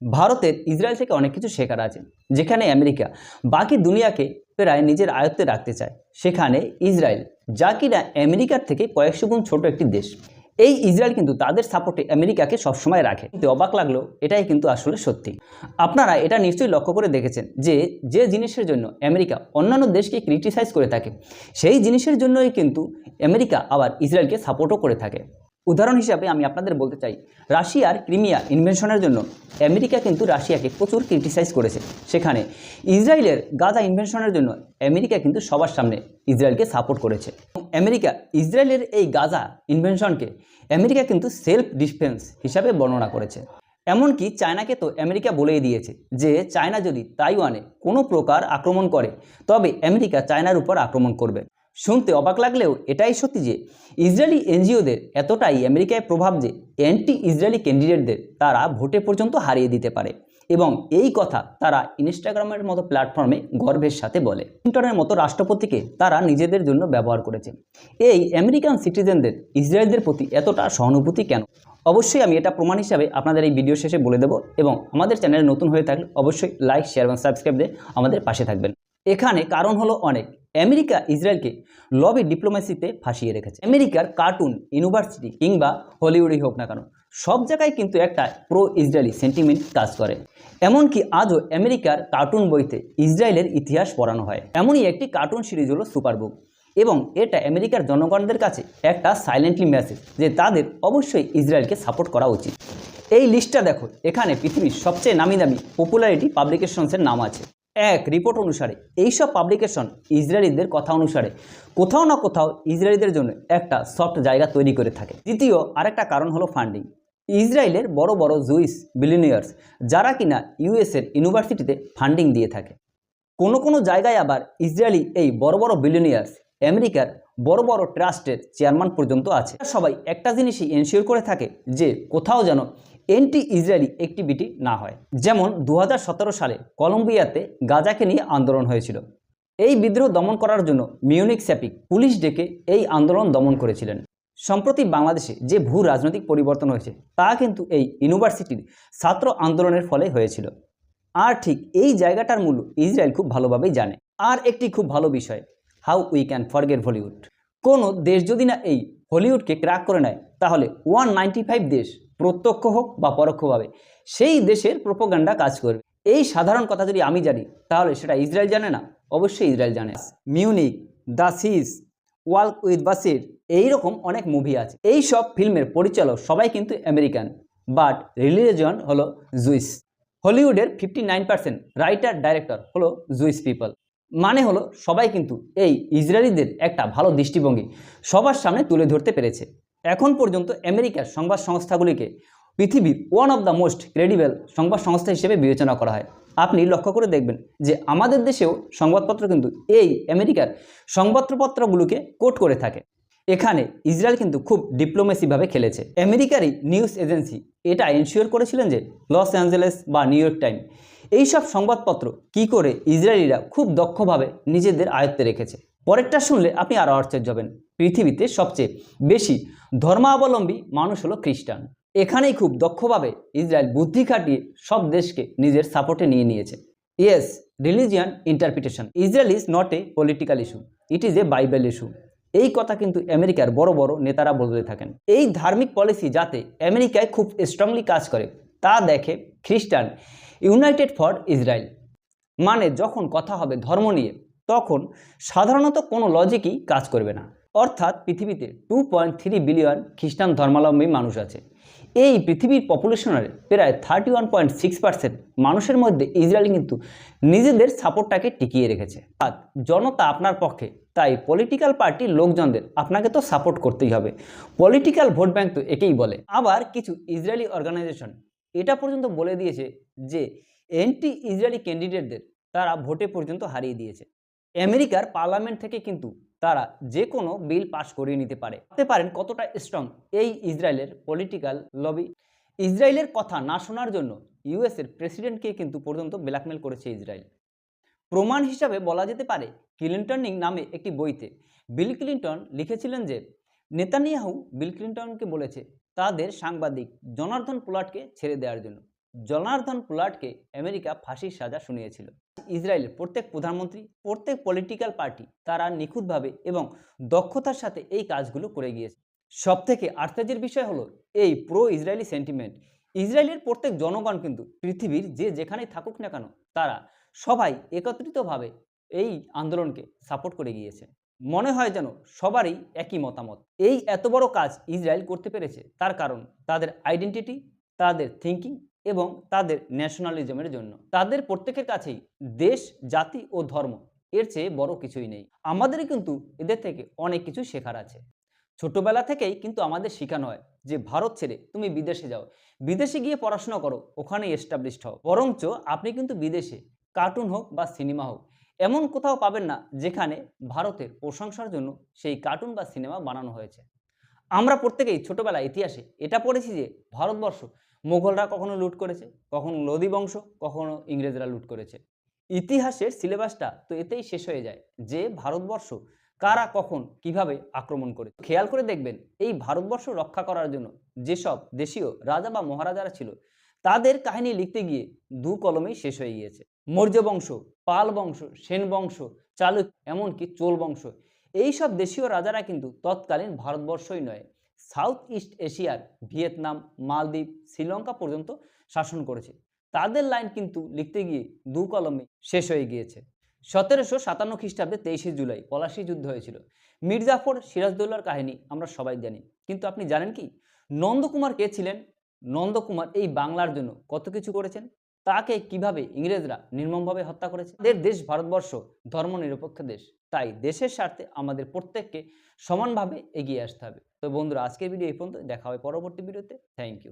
ভারতের ইসরায়েল থেকে অনেক কিছু শেখার আছে। যেখানে আমেরিকা বাকি দুনিয়াকে প্রায় নিজের আয়ত্তে রাখতে চায়, সেখানে ইসরায়েল, যা কিনা আমেরিকার থেকে কয়েকশো গুণ ছোট একটি দেশ, এই ইসরায়েল কিন্তু তাদের সাপোর্টে আমেরিকাকে সবসময় রাখে। কিন্তু অবাক লাগলো, এটাই কিন্তু আসলে সত্যি। আপনারা এটা নিশ্চয়ই লক্ষ্য করে দেখেছেন যে যে জিনিসের জন্য আমেরিকা অন্যান্য দেশকে ক্রিটিসাইজ করে থাকে, সেই জিনিসের জন্যই কিন্তু আমেরিকা আবার ইসরায়েলকে সাপোর্টও করে থাকে। উদাহরণ হিসাবে আমি আপনাদের বলতে চাই, রাশিয়ার ক্রিমিয়া ইনভেনশনের জন্য আমেরিকা কিন্তু রাশিয়াকে প্রচুর ক্রিটিসাইজ করেছে। সেখানে ইসরায়েলের গাজা ইনভেনশনের জন্য আমেরিকা কিন্তু সবার সামনে ইসরায়েলকে সাপোর্ট করেছে। আমেরিকা ইসরায়েলের এই গাজা ইনভেনশনকে আমেরিকা কিন্তু সেলফ ডিফেন্স হিসাবে বর্ণনা করেছে। এমনকি চায়নাকে তো আমেরিকা বলেই দিয়েছে যে চায়না যদি তাইওয়ানে কোনো প্রকার আক্রমণ করে, তবে আমেরিকা চায়নার উপর আক্রমণ করবে। শুনতে অবাক লাগলেও এটাই সত্যি যে ইসরায়েলি এনজিওদের এতটাই আমেরিকায় প্রভাব যে অ্যান্টি ইসরায়েলি ক্যান্ডিডেটদের তারা ভোটে পর্যন্ত হারিয়ে দিতে পারে, এবং এই কথা তারা ইনস্টাগ্রামের মতো প্ল্যাটফর্মে গর্বের সাথে বলে। ক্লিন্টনের মতো রাষ্ট্রপতিকে তারা নিজেদের জন্য ব্যবহার করেছে। এই আমেরিকান সিটিজেনদের ইসরায়েলদের প্রতি এতটা সহানুভূতি কেন? অবশ্যই আমি এটা প্রমাণ হিসাবে আপনাদের এই ভিডিও শেষে বলে দেবো, এবং আমাদের চ্যানেলে নতুন হয়ে থাকলে অবশ্যই লাইক, শেয়ার এবং সাবস্ক্রাইব দিয়ে আমাদের পাশে থাকবেন। এখানে কারণ হলো অনেক। আমেরিকা ইসরায়েলকে লবি ডিপ্লোমেসিতে ফাঁসিয়ে রেখেছে। আমেরিকার কার্টুন, ইউনিভার্সিটি কিংবা হলিউডই হোক না কেন, সব জায়গায় কিন্তু একটা প্রো ইসরায়েলি সেন্টিমেন্ট কাজ করে। এমনকি আজও আমেরিকার কার্টুন বইতে ইসরায়েলের ইতিহাস পড়ানো হয়। এমনই একটি কার্টুন সিরিজ হলো সুপারবুক, এবং এটা আমেরিকার জনগণদের কাছে একটা সাইলেন্টলি মেসেজ যে তাদের অবশ্যই ইসরায়েলকে সাপোর্ট করা উচিত। এই লিস্টটা দেখো, এখানে পৃথিবীর সবচেয়ে নামি দামি পপুলারিটি পাবলিকেশনসের নাম আছে। এক রিপোর্ট অনুসারে এইসব পাবলিকেশন ইসরায়েলিদের কথা অনুসারে কোথাও না কোথাও ইসরায়েলিদের জন্য একটা সফট জায়গা তৈরি করে থাকে। দ্বিতীয় আরেকটা কারণ হলো ফান্ডিং। ইসরায়েলের বড় বড় জুইস বিলিয়নিয়ার্স, যারা কিনা ইউএসের ইউনিভার্সিটিতে ফান্ডিং দিয়ে থাকে। কোনো জায়গায় আবার ইসরায়েলি এই বড় বড় বিলিয়নিয়ার্স আমেরিকার বড় বড় ট্রাস্টের চেয়ারম্যান পর্যন্ত আছে। সবাই একটা জিনিসই এনশিওর করে থাকে যে কোথাও যেন অ্যান্টি ইসরায়েলি অ্যাক্টিভিটি না হয়। যেমন 2017 সালে কলম্বিয়াতে গাজাকে নিয়ে আন্দোলন হয়েছিল। এই বিদ্রোহ দমন করার জন্য মিউনিক স্যাপিক পুলিশ ডেকে এই আন্দোলন দমন করেছিলেন। সম্প্রতি বাংলাদেশে যে ভূ রাজনৈতিক পরিবর্তন হয়েছে, তা কিন্তু এই ইউনিভার্সিটির ছাত্র আন্দোলনের ফলে হয়েছিল। আর ঠিক এই জায়গাটার মূল্য ইসরায়েল খুব ভালোভাবেই জানে। আর একটি খুব ভালো বিষয়, how we can forget Hollywood. কোনো দেশ যদি না এই হলিউডকে ক্র্যাক করে নেয়, তাহলে 195 দেশ প্রত্যক্ষ হোক বা পরোক্ষভাবে সেই দেশের প্রোপাগান্ডা কাজ করবে। এই সাধারণ কথা যদি আমি জানি, তাহলে সেটা ইসরায়েল জানে না? অবশ্যই ইসরায়েল জানে। মিউনিক, দ্য সিজ, ওয়াক উইথ বাসির, এইরকম অনেক মুভি আছে। এই সব ফিল্মের পরিচালক সবাই কিন্তু আমেরিকান, বাট রিলিজিয়ন হলো জুইস। হলিউডের 59% রাইটার ডাইরেক্টর হলো জুইস পিপল। মানে হলো সবাই কিন্তু এই ইসরায়েলিদের একটা ভালো দৃষ্টিভঙ্গি সবার সামনে তুলে ধরতে পেরেছে। এখন পর্যন্ত আমেরিকার সংবাদ সংস্থাগুলিকে পৃথিবীর one of the most credible সংবাদ সংস্থা হিসেবে বিবেচনা করা হয়। আপনি লক্ষ্য করে দেখবেন যে আমাদের দেশেও সংবাদপত্র কিন্তু এই আমেরিকার সংবাদপত্রগুলোকে কোট করে থাকে। এখানে ইসরায়েল কিন্তু খুব ডিপ্লোমেসিভাবে খেলেছে। আমেরিকারই নিউজ এজেন্সি এটা এনশিওর করেছিলেন যে লস অ্যাঞ্জেলেস বা নিউ ইয়র্ক টাইম, এইসব সংবাদপত্র কি করে ইসরায়েলিরা খুব দক্ষভাবে নিজেদের আয়ত্তে রেখেছে। পরেরটা শুনলে আপনি আরও আশ্চর্য হবেন। পৃথিবীতে সবচেয়ে বেশি ধর্মাবলম্বী মানুষ হলো খ্রিস্টান। এখানেই খুব দক্ষভাবে ইসরায়েল বুদ্ধি খাটিয়ে সব দেশকে নিজের সাপোর্টে নিয়ে নিয়েছে। Yes, religion interpretation. Israel is not a political issue, it is a Bible issue. এই কথা কিন্তু আমেরিকার বড় বড় নেতারা বলতে থাকেন। এই ধার্মিক পলিসি যাতে আমেরিকায় খুব স্ট্রংলি কাজ করে, তা দেখে খ্রিস্টান ইউনাইটেড ফর ইসরায়েল। মানে যখন কথা হবে ধর্ম নিয়ে, তখন সাধারণত কোনো লজিকই কাজ করবে না। অর্থাৎ পৃথিবীতে 2.3 বিলিয়ন খ্রিস্টান ধর্মাবলম্বী মানুষ আছে। এই পৃথিবীর পপুলেশনের প্রায় 31.6% মানুষের মধ্যে ইসরায়েল কিন্তু নিজেদের সাপোর্টটাকে টিকিয়ে রেখেছে। আর জনতা আপনার পক্ষে, তাই পলিটিক্যাল পার্টির লোকজনদের আপনাকে তো সাপোর্ট করতেই হবে। পলিটিক্যাল ভোট ব্যাংক তো একেই বলে। আবার কিছু ইসরায়েলি অর্গানাইজেশন এটা পর্যন্ত বলে দিয়েছে যে অ্যান্টি ইসরায়েলি ক্যান্ডিডেটদের তারা ভোটে পর্যন্ত হারিয়ে দিয়েছে। আমেরিকার পার্লামেন্ট থেকে কিন্তু তারা যে কোনো বিল পাস করিয়ে নিতে পারে। ভাবতে পারেন কতটা স্ট্রং এই ইসরায়েলের পলিটিক্যাল লবি। ইসরায়েলের কথা না শোনার জন্য ইউএসের প্রেসিডেন্টকে কিন্তু পর্যন্ত ব্ল্যাকমেল করেছে ইসরায়েল। প্রমাণ হিসাবে বলা যেতে পারে, ক্লিন্টনিং নামে একটি বইতে বিল ক্লিন্টন লিখেছিলেন যে নেতানিয়াহু বিল ক্লিন্টনকে বলেছে তাদের সাংবাদিক জনার্দন পোলার্ডকে ছেড়ে দেওয়ার জন্য। জনার্দন পোলার্ডকে আমেরিকা ফাঁসির সাজা শুনিয়েছিল। ইসরায়েলের প্রত্যেক প্রধানমন্ত্রী, প্রত্যেক পলিটিক্যাল পার্টি তারা নিখুঁতভাবে এবং দক্ষতার সাথে এই কাজগুলো করে গিয়েছে। সবথেকে আশ্চর্যের বিষয় হলো এই প্রো ইসরায়েলি সেন্টিমেন্ট। ইসরায়েলের প্রত্যেক জনগণ কিন্তু পৃথিবীর যে যেখানেই থাকুক না কেন তারা সবাই একত্রিতভাবে এই আন্দোলনকে সাপোর্ট করে গিয়েছে। মনে হয় যেন সবারই একই মতামত। এই এত বড় কাজ ইসরায়েল করতে পেরেছে তার কারণ তাদের আইডেন্টিটি, তাদের থিঙ্কিং এবং তাদের ন্যাশনালিজমের জন্য। তাদের প্রত্যেকের কাছেই দেশ, জাতি ও ধর্ম এর চেয়ে বড় কিছুই নেই। আমাদেরই কিন্তু এদের থেকে অনেক কিছু শেখার আছে। ছোটবেলা থেকেই কিন্তু আমাদের শেখানো হয় যে ভারত ছেড়ে তুমি বিদেশে যাও, বিদেশে গিয়ে পড়াশোনা করো, ওখানে এস্টাবলিশড হও। বরঞ্চ আপনি কিন্তু বিদেশে কার্টুন হোক বা সিনেমা হোক এমন কোথাও পাবেন না যেখানে ভারতের প্রশংসার জন্য সেই কার্টুন বা সিনেমা বানানো হয়েছে। আমরা প্রত্যেকেই ছোটবেলায় ইতিহাসে এটা পড়েছি যে ভারতবর্ষ মোগলরা কখনো লুট করেছে, কখনো লোদি বংশ, কখনো ইংরেজরা লুট করেছে। ইতিহাসের সিলেবাসটা তো এতেই শেষ হয়ে যায় যে ভারতবর্ষ কারা কখন কিভাবে আক্রমণ করে। খেয়াল করে দেখবেন এই ভারতবর্ষ রক্ষা করার জন্য যেসব দেশীয় রাজা বা মহারাজারা ছিল তাদের কাহিনী লিখতে গিয়ে দু কলমেই শেষ হয়ে গিয়েছে। মৌর্য বংশ, পাল বংশ, সেন বংশ, চালুক্য, এমনকি চোল বংশ, এই সব দেশীয় রাজারা কিন্তু তৎকালীন ভারতবর্ষই নয়, সাউথ ইস্ট এশিয়ার ভিয়েতনাম, মালদ্বীপ, শ্রীলঙ্কা পর্যন্ত শাসন করেছে। তাদের লাইন কিন্তু লিখতে গিয়ে দু কলমে শেষ হয়ে গিয়েছে। 1757 খ্রিস্টাব্দে 23শে জুলাই পলাশী যুদ্ধ হয়েছিল। মির্জাফর, সিরাজদৌল্লার কাহিনী আমরা সবাই জানি, কিন্তু আপনি জানেন কি নন্দকুমার কে ছিলেন? নন্দকুমার এই বাংলার জন্য কত কিছু করেছেন, তাকে কিভাবে ইংরেজরা নির্মমভাবে হত্যা করেছে। আমাদের দেশ ভারতবর্ষ ধর্মনিরপেক্ষ দেশ, তাই দেশের স্বার্থে আমাদের প্রত্যেককে সমানভাবে এগিয়ে আসতে হবে। তো বন্ধুরা, আজকের ভিডিও এই পর্যন্ত, দেখা হবে পরবর্তী ভিডিওতে। Thank you.